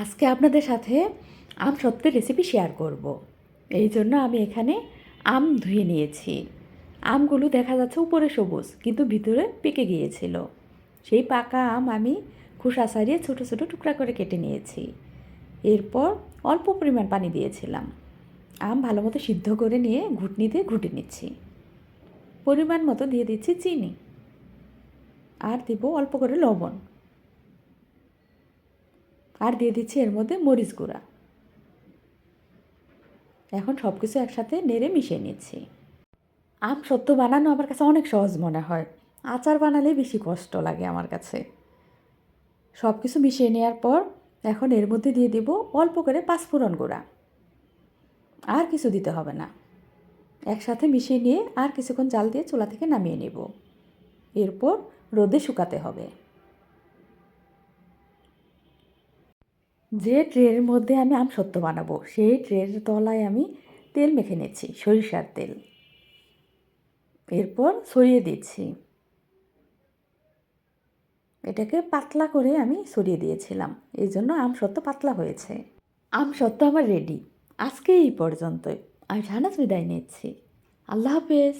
আজকে আপনাদের সাথে আম সত্যের রেসিপি শেয়ার করব। এই জন্য আমি এখানে আম ধুয়ে নিয়েছি। আমগুলো দেখা যাচ্ছে উপরে সবুজ কিন্তু ভিতরে পেকে গিয়েছিল। সেই পাকা আম আমি খোসা ছাড়িয়ে ছোটো ছোটো টুকরা করে কেটে নিয়েছি। এরপর অল্প পরিমাণ পানি দিয়েছিলাম। আম ভালো মতো সিদ্ধ করে নিয়ে ঘুটনি দিয়ে ঘুটে নিচ্ছি। পরিমাণ মতো দিয়ে দিচ্ছি চিনি, আর দিব অল্প করে লবণ, আর দিয়ে দিচ্ছি এর মধ্যে মরিচ গুঁড়া। এখন সব কিছু একসাথে নেড়ে মিশিয়ে নিচ্ছি। আম সত্য বানানো আমার কাছে অনেক সহজ মনে হয়, আচার বানালেই বেশি কষ্ট লাগে আমার কাছে। সব কিছু মিশিয়ে নেওয়ার পর এখন এর মধ্যে দিয়ে দিব অল্প করে পাঁচফোড়ন গুঁড়া। আর কিছু দিতে হবে না। একসাথে মিশিয়ে নিয়ে আর কিছুক্ষণ জাল দিয়ে চুলা থেকে নামিয়ে নেব। এরপর রোদে শুকাতে হবে। যে ট্রের মধ্যে আমি আম সত্য বানাবো সেই ট্রের তলায় আমি তেল মেখে নিচ্ছি, সরিষার তেল। এরপর ছড়িয়ে দিচ্ছি। এটাকে পাতলা করে আমি ছড়িয়ে দিয়েছিলাম, এই জন্য আম সত্ত্ব পাতলা হয়েছে। আম সত্ত্ব আমার রেডি। আজকে এই পর্যন্তই। আমি শাহনাজ বিদায় নিচ্ছি। আল্লাহ হাফেজ।